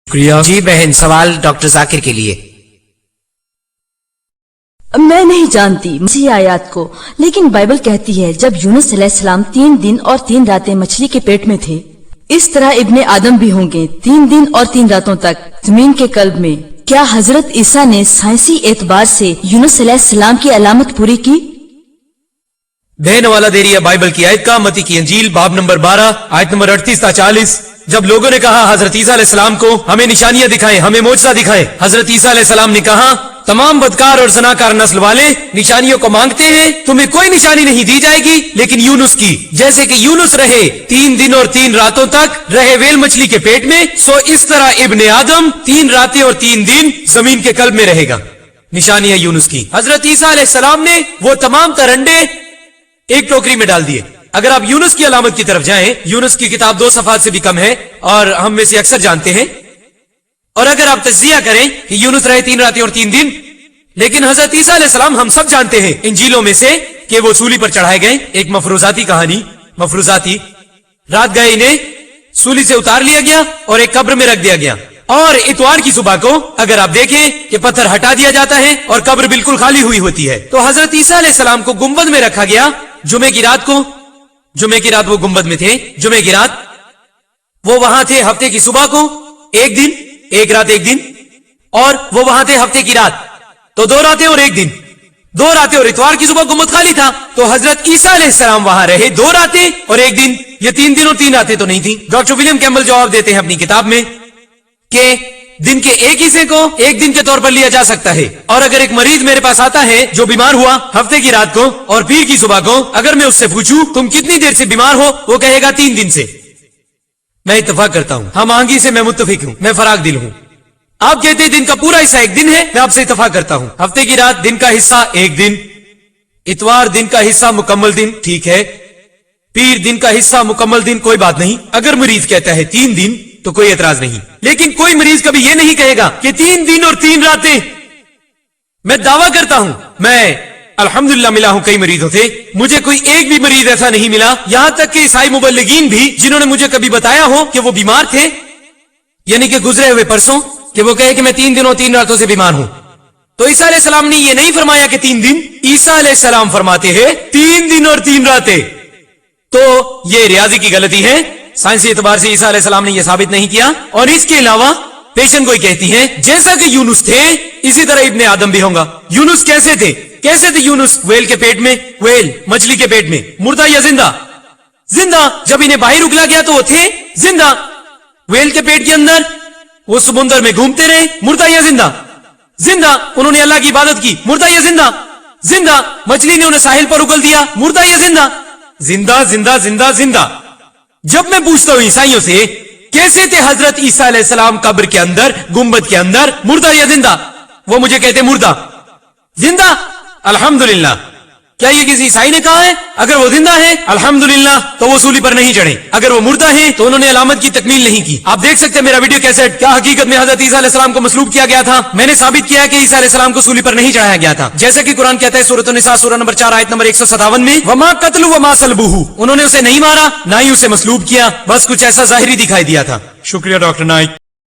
شکریہ جی بہن. سوال ڈاکٹر ذاکر کے لیے. میں نہیں جانتی مسیح آیات کو، لیکن بائبل کہتی ہے جب یونس علیہ السلام 3 دن اور 3 راتیں مچھلی کے پیٹ میں تھے، اس طرح ابن آدم بھی ہوں گے 3 دن اور 3 راتوں تک زمین کے قلب میں. کیا حضرت عیسیٰ نے سائنسی اعتبار سے یونس علیہ السلام کی علامت پوری کی؟ بہن والا دے رہی ہے بائبل کی آیت کا، متی کی انجیل باب نمبر 12 آیت نمبر 38 تا 40. جب لوگوں نے کہا حضرت عیسیٰ علیہ السلام کو ہمیں نشانیاں دکھائیں، ہمیں معجزہ دکھائیں، حضرت عیسیٰ علیہ السلام نے کہا تمام بدکار اور زناکار نسل والے نشانیوں کو مانگتے ہیں، تمہیں کوئی نشانی نہیں دی جائے گی لیکن یونس کی. جیسے کہ یونس رہے 3 دن اور 3 راتوں تک رہے ویل مچھلی کے پیٹ میں، سو اس طرح ابن آدم 3 راتیں اور 3 دن زمین کے قلب میں رہے گا. نشانی ہے یونس کی. حضرت عیسیٰ علیہ السلام نے وہ تمام ترنڈے ایک ٹوکری میں ڈال دیے. اگر آپ یونس کی علامت کی طرف جائیں، یونس کی کتاب 2 صفحات سے بھی کم ہے اور ہم میں سے اکثر جانتے ہیں. اور اگر آپ تجزیہ کریں کہ یونس رہے 3 راتیں اور 3 دن، لیکن حضرت عیسیٰ علیہ السلام ہم سب جانتے ہیں انجیلوں میں سے کہ وہ سولی پر چڑھائے گئے. ایک مفروضاتی کہانی، مفروضاتی رات گئے انہیں سولی سے اتار لیا گیا اور ایک قبر میں رکھ دیا گیا، اور اتوار کی صبح کو اگر آپ دیکھیں کہ پتھر ہٹا دیا جاتا ہے اور قبر بالکل خالی ہوئی ہوتی ہے. تو حضرت عیسیٰ علیہ السلام کو گنبد میں رکھا گیا. جمعے کی رات کو، جمعے کی رات وہ گنبد میں تھے، جمعے کی رات وہ وہاں تھے. ہفتے کی صبح کو 1 دن 1 رات 1 دن، اور وہ وہاں تھے ہفتے کی رات، تو 2 راتیں اور 1 دن. 2 راتیں اور اتوار کی صبح گنبد خالی تھا. تو حضرت عیسیٰ علیہ السلام وہاں رہے 2 راتیں اور 1 دن. یہ 3 دن اور 3 راتیں تو نہیں تھی. ڈاکٹر ولیم کیمبل جواب دیتے ہیں اپنی کتاب میں کہ دن کے ایک حصے کو 1 دن کے طور پر لیا جا سکتا ہے. اور اگر ایک مریض میرے پاس آتا ہے جو بیمار ہوا ہفتے کی رات کو اور پیر کی صبح کو، اگر میں اس سے پوچھوں تم کتنی دیر سے بیمار ہو، وہ کہے گا 3 دن سے. میں اتفاق کرتا ہوں، ہم آنگی سے میں متفق ہوں، میں فراغ دل ہوں. آپ کہتے ہیں دن کا پورا حصہ 1 دن ہے، میں آپ سے اتفاق کرتا ہوں. ہفتے کی رات دن کا حصہ 1 دن، اتوار دن کا حصہ مکمل دن، ٹھیک ہے. پیر دن کا حصہ مکمل دن، کوئی بات نہیں. اگر مریض کہتا ہے 3 دن تو کوئی اعتراض نہیں. لیکن کوئی مریض کبھی یہ نہیں کہے گا کہ 3 دن اور 3 راتیں. میں دعویٰ کرتا ہوں، میں الحمدللہ ملا ہوں کئی مریضوں سے، مجھے کوئی ایک بھی مریض ایسا نہیں ملا، یہاں تک کہ عیسائی مبلغین بھی جنہوں نے مجھے کبھی بتایا ہو کہ وہ بیمار تھے، یعنی کہ گزرے ہوئے پرسوں، کہ وہ کہے کہ میں 3 دن اور 3 راتوں سے بیمار ہوں. تو عیسیٰ علیہ السلام نے یہ نہیں فرمایا کہ 3 دن، عیسیٰ علیہ السلام فرماتے ہیں 3 دن اور 3 راتیں. تو یہ ریاضی کی غلطی ہے. سائنسی اعتبار سے عیسیٰ علیہ السلام نے یہ ثابت نہیں کیا. اور اس کے علاوہ پیشن گوئی کہتی ہے جیسا کہ یونس تھے اسی طرح ابن آدم بھی ہوگا. یونس کیسے تھے؟ کیسے تھے یونس؟ ویل کے پیٹ میں، ویل مچھلی کے پیٹ میں. مردہ یا زندہ؟ زندہ. جب انہیں باہر اگلا گیا تو وہ تھے زندہ. ویل کے پیٹ کے اندر وہ سمندر میں گھومتے رہے. مردہ یا زندہ؟ زندہ. انہوں نے اللہ کی عبادت کی. مردہ یا زندہ؟ زندہ. مچھلی نے انہیں ساحل پر اگل دیا. مردہ یا زندہ؟ زندہ زندہ زندہ زندہ. جب میں پوچھتا ہوں عیسائیوں سے کیسے تھے حضرت عیسیٰ علیہ السلام قبر کے اندر، گنبد کے اندر، مردہ یا زندہ، وہ مجھے کہتے مردہ. زندہ؟ الحمدللہ. کیا یہ کسی عیسائی نے کہا ہے؟ اگر وہ زندہ ہے الحمدللہ تو وہ سولی پر نہیں چڑھے. اگر وہ مردہ ہیں تو انہوں نے علامت کی تکمیل نہیں کی. آپ دیکھ سکتے ہیں میرا ویڈیو کیسٹ. کیا حقیقت میں حضرت عیسیٰ علیہ السلام کو مصلوب کیا گیا تھا؟ میں نے ثابت کیا ہے کہ عیسیٰ علیہ السلام کو سولی پر نہیں چڑھایا گیا تھا، جیسا کہ قرآن کہتا ہے سورۃ النساء سورہ نمبر 4 آیت نمبر 157 میں وما قتلوا وما صلبوہ. انہوں نے اسے نہیں مارا، نہ ہی اسے مصلوب کیا، بس کچھ ایسا ظاہری دکھائی دیا تھا. شکریہ ڈاکٹر نائک.